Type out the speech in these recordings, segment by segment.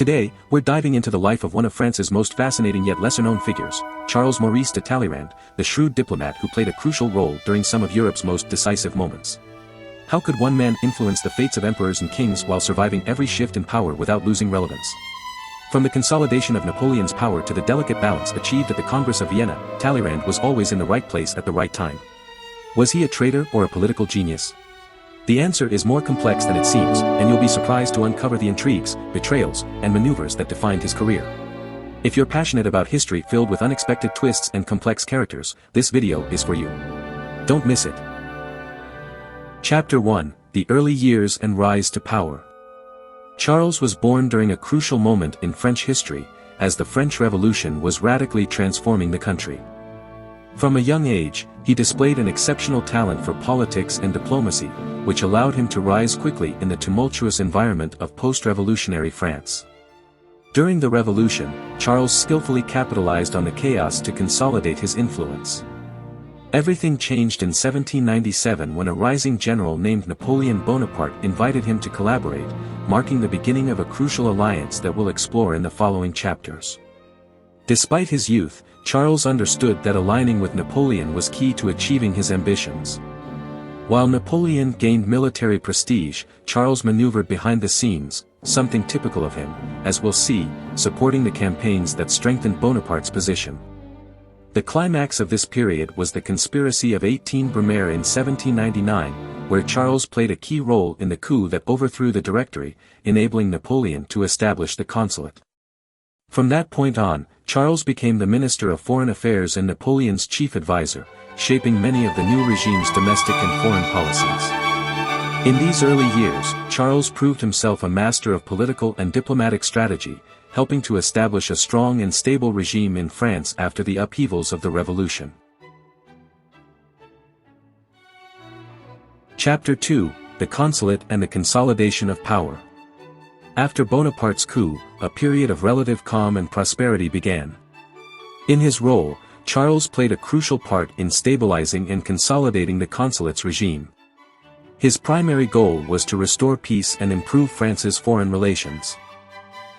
Today, we're diving into the life of one of France's most fascinating yet lesser-known figures, Charles Maurice de Talleyrand, the shrewd diplomat who played a crucial role during some of Europe's most decisive moments. How could one man influence the fates of emperors and kings while surviving every shift in power without losing relevance? From the consolidation of Napoleon's power to the delicate balance achieved at the Congress of Vienna, Talleyrand was always in the right place at the right time. Was he a traitor or a political genius? The answer is more complex than it seems, and you'll be surprised to uncover the intrigues, betrayals, and maneuvers that defined his career. If you're passionate about history filled with unexpected twists and complex characters, this video is for you. Don't miss it. Chapter 1: The Early Years and Rise to Power. Charles was born during a crucial moment in French history, as the French Revolution was radically transforming the country. From a young age, he displayed an exceptional talent for politics and diplomacy, which allowed him to rise quickly in the tumultuous environment of post-revolutionary France. During the Revolution, Charles skillfully capitalized on the chaos to consolidate his influence. Everything changed in 1797 when a rising general named Napoleon Bonaparte invited him to collaborate, marking the beginning of a crucial alliance that we'll explore in the following chapters. Despite his youth, Charles understood that aligning with Napoleon was key to achieving his ambitions. While Napoleon gained military prestige, Charles maneuvered behind the scenes, something typical of him, as we'll see, supporting the campaigns that strengthened Bonaparte's position. The climax of this period was the conspiracy of 18 Brumaire in 1799, where Charles played a key role in the coup that overthrew the Directory, enabling Napoleon to establish the consulate. From that point on, Charles became the Minister of Foreign Affairs and Napoleon's chief advisor, shaping many of the new regime's domestic and foreign policies. In these early years, Charles proved himself a master of political and diplomatic strategy, helping to establish a strong and stable regime in France after the upheavals of the Revolution. Chapter 2: The Consulate and the Consolidation of Power. After Bonaparte's coup, a period of relative calm and prosperity began. In his role, Charles played a crucial part in stabilizing and consolidating the consulate's regime. His primary goal was to restore peace and improve France's foreign relations.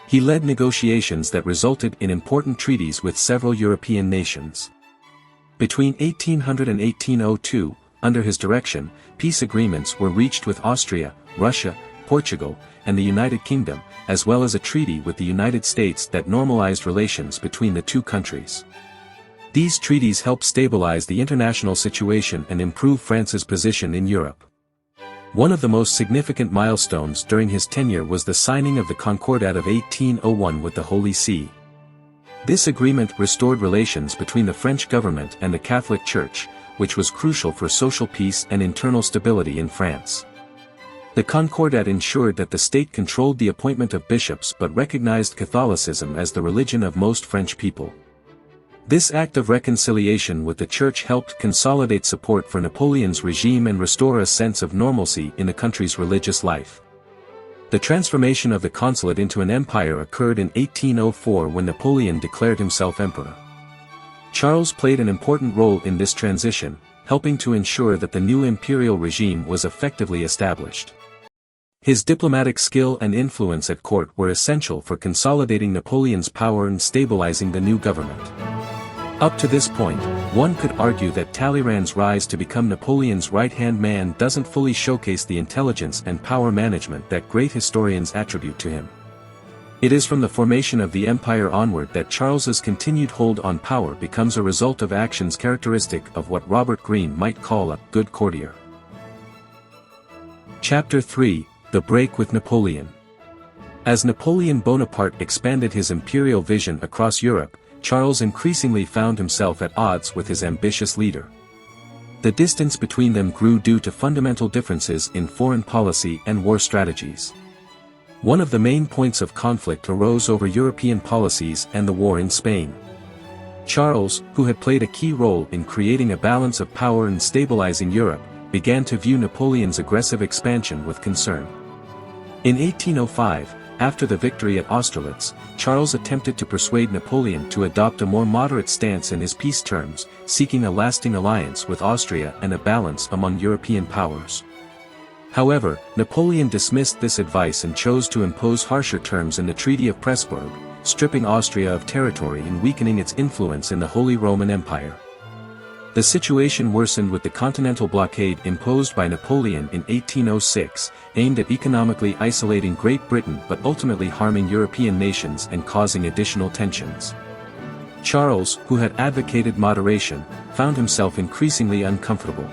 He led negotiations that resulted in important treaties with several European nations. Between 1800 and 1802, under his direction, peace agreements were reached with Austria, Russia, Portugal, and the United Kingdom, as well as a treaty with the United States that normalized relations between the two countries. These treaties helped stabilize the international situation and improve France's position in Europe. One of the most significant milestones during his tenure was the signing of the Concordat of 1801 with the Holy See. This agreement restored relations between the French government and the Catholic Church, which was crucial for social peace and internal stability in France. The Concordat ensured that the state controlled the appointment of bishops but recognized Catholicism as the religion of most French people. This act of reconciliation with the Church helped consolidate support for Napoleon's regime and restore a sense of normalcy in the country's religious life. The transformation of the consulate into an empire occurred in 1804 when Napoleon declared himself emperor. Charles played an important role in this transition, helping to ensure that the new imperial regime was effectively established. His diplomatic skill and influence at court were essential for consolidating Napoleon's power and stabilizing the new government. Up to this point, one could argue that Talleyrand's rise to become Napoleon's right-hand man doesn't fully showcase the intelligence and power management that great historians attribute to him. It is from the formation of the empire onward that Charles's continued hold on power becomes a result of actions characteristic of what Robert Greene might call a good courtier. Chapter 3: The Break with Napoleon. As Napoleon Bonaparte expanded his imperial vision across Europe, Charles increasingly found himself at odds with his ambitious leader. The distance between them grew due to fundamental differences in foreign policy and war strategies. One of the main points of conflict arose over European policies and the war in Spain. Charles, who had played a key role in creating a balance of power and stabilizing Europe, began to view Napoleon's aggressive expansion with concern. In 1805, after the victory at Austerlitz, Charles attempted to persuade Napoleon to adopt a more moderate stance in his peace terms, seeking a lasting alliance with Austria and a balance among European powers. However, Napoleon dismissed this advice and chose to impose harsher terms in the Treaty of Pressburg, stripping Austria of territory and weakening its influence in the Holy Roman Empire. The situation worsened with the continental blockade imposed by Napoleon in 1806, aimed at economically isolating Great Britain but ultimately harming European nations and causing additional tensions. Charles, who had advocated moderation, found himself increasingly uncomfortable.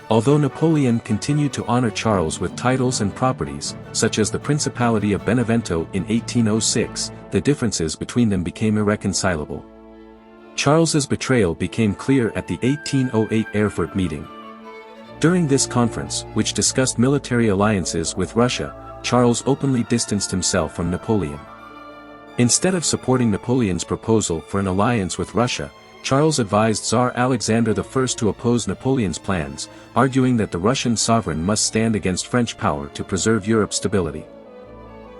Although Napoleon continued to honor Charles with titles and properties, such as the Principality of Benevento in 1806, the differences between them became irreconcilable. Charles's betrayal became clear at the 1808 Erfurt meeting. During this conference, which discussed military alliances with Russia, Charles openly distanced himself from Napoleon. Instead of supporting Napoleon's proposal for an alliance with Russia, Charles advised Tsar Alexander I to oppose Napoleon's plans, arguing that the Russian sovereign must stand against French power to preserve Europe's stability.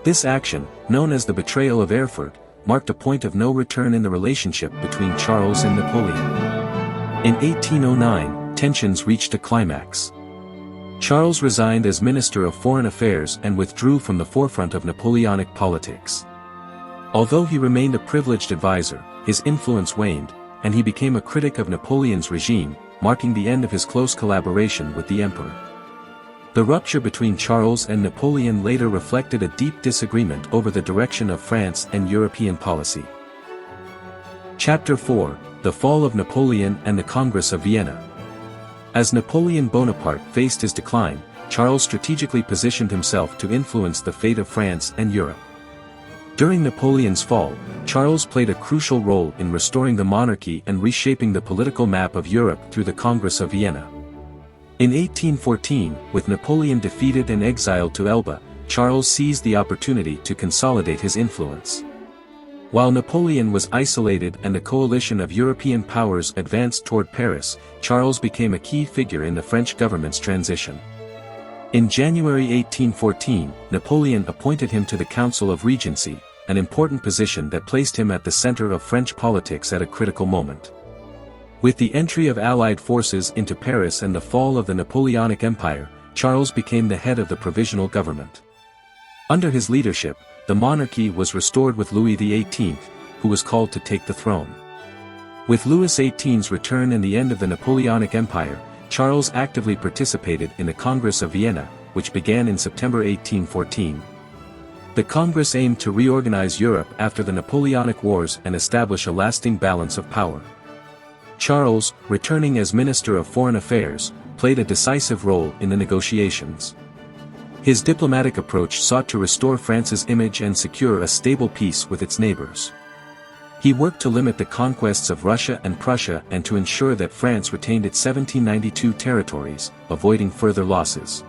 This action, known as the Betrayal of Erfurt, marked a point of no return in the relationship between Charles and Napoleon. In 1809, tensions reached a climax. Charles resigned as Minister of Foreign Affairs and withdrew from the forefront of Napoleonic politics. Although he remained a privileged advisor, his influence waned, and he became a critic of Napoleon's regime, marking the end of his close collaboration with the emperor. The rupture between Charles and Napoleon later reflected a deep disagreement over the direction of France and European policy. Chapter 4: The Fall of Napoleon and the Congress of Vienna. As Napoleon Bonaparte faced his decline, Charles strategically positioned himself to influence the fate of France and Europe. During Napoleon's fall, Charles played a crucial role in restoring the monarchy and reshaping the political map of Europe through the Congress of Vienna. In 1814, with Napoleon defeated and exiled to Elba, Charles seized the opportunity to consolidate his influence. While Napoleon was isolated and a coalition of European powers advanced toward Paris, Charles became a key figure in the French government's transition. In January 1814, Napoleon appointed him to the Council of Regency, an important position that placed him at the center of French politics at a critical moment. With the entry of Allied forces into Paris and the fall of the Napoleonic Empire, Charles became the head of the provisional government. Under his leadership, the monarchy was restored with Louis XVIII, who was called to take the throne. With Louis XVIII's return and the end of the Napoleonic Empire, Charles actively participated in the Congress of Vienna, which began in September 1814. The Congress aimed to reorganize Europe after the Napoleonic Wars and establish a lasting balance of power. Charles, returning as Minister of Foreign Affairs, played a decisive role in the negotiations. His diplomatic approach sought to restore France's image and secure a stable peace with its neighbors. He worked to limit the conquests of Russia and Prussia and to ensure that France retained its 1792 territories, avoiding further losses.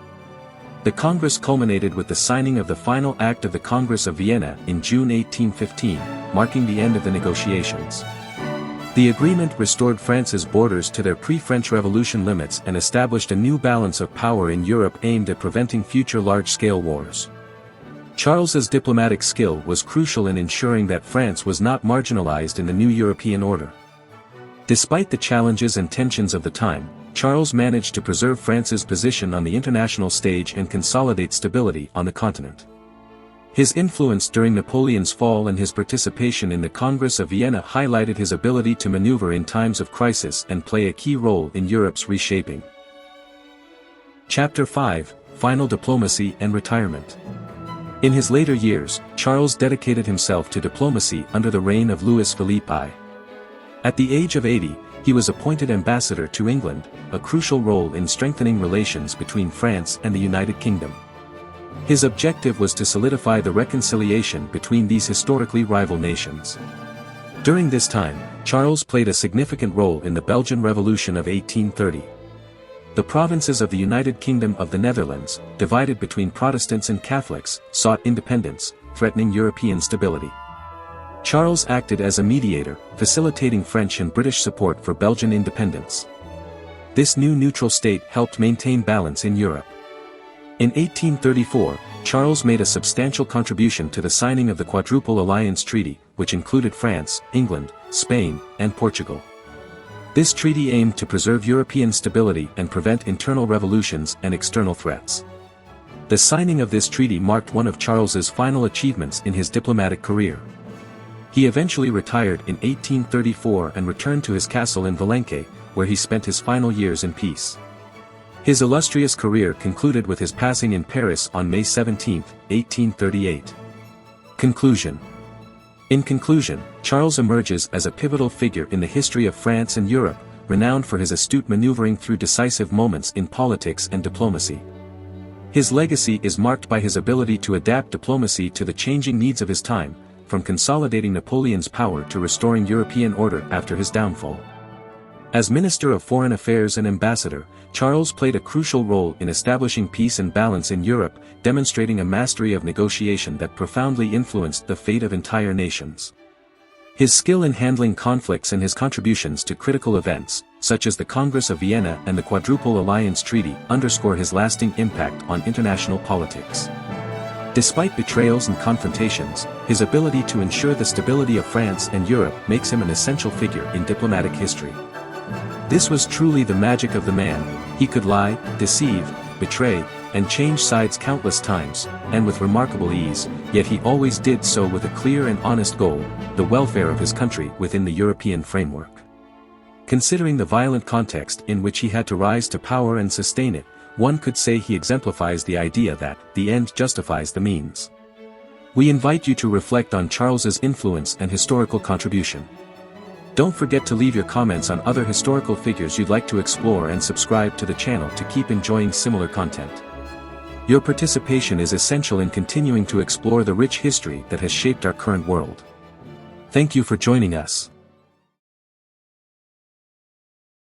The Congress culminated with the signing of the final act of the Congress of Vienna in June 1815, marking the end of the negotiations. The agreement restored France's borders to their pre-French Revolution limits and established a new balance of power in Europe aimed at preventing future large-scale wars. Charles's diplomatic skill was crucial in ensuring that France was not marginalized in the new European order. Despite the challenges and tensions of the time, Charles managed to preserve France's position on the international stage and consolidate stability on the continent. His influence during Napoleon's fall and his participation in the Congress of Vienna highlighted his ability to maneuver in times of crisis and play a key role in Europe's reshaping. Chapter 5: Final Diplomacy and Retirement. In his later years, Charles dedicated himself to diplomacy under the reign of Louis Philippe I. At the age of 80, he was appointed ambassador to England, a crucial role in strengthening relations between France and the United Kingdom. His objective was to solidify the reconciliation between these historically rival nations. During this time, Charles played a significant role in the Belgian Revolution of 1830. The provinces of the United Kingdom of the Netherlands, divided between Protestants and Catholics, sought independence, threatening European stability. Charles acted as a mediator, facilitating French and British support for Belgian independence. This new neutral state helped maintain balance in Europe. In 1834, Charles made a substantial contribution to the signing of the Quadruple Alliance Treaty, which included France, England, Spain, and Portugal. This treaty aimed to preserve European stability and prevent internal revolutions and external threats. The signing of this treaty marked one of Charles's final achievements in his diplomatic career. He eventually retired in 1834 and returned to his castle in Valenque, where he spent his final years in peace. His illustrious career concluded with his passing in Paris on May 17, 1838. Conclusion. In conclusion, Charles emerges as a pivotal figure in the history of France and Europe, renowned for his astute maneuvering through decisive moments in politics and diplomacy. His legacy is marked by his ability to adapt diplomacy to the changing needs of his time, from consolidating Napoleon's power to restoring European order after his downfall. As Minister of Foreign Affairs and Ambassador, Charles played a crucial role in establishing peace and balance in Europe, demonstrating a mastery of negotiation that profoundly influenced the fate of entire nations. His skill in handling conflicts and his contributions to critical events, such as the Congress of Vienna and the Quadruple Alliance Treaty, underscore his lasting impact on international politics. Despite betrayals and confrontations, his ability to ensure the stability of France and Europe makes him an essential figure in diplomatic history. This was truly the magic of the man. He could lie, deceive, betray, and change sides countless times, and with remarkable ease, yet he always did so with a clear and honest goal, the welfare of his country within the European framework. Considering the violent context in which he had to rise to power and sustain it, one could say he exemplifies the idea that the end justifies the means. We invite you to reflect on Charles's influence and historical contribution. Don't forget to leave your comments on other historical figures you'd like to explore and subscribe to the channel to keep enjoying similar content. Your participation is essential in continuing to explore the rich history that has shaped our current world. Thank you for joining us.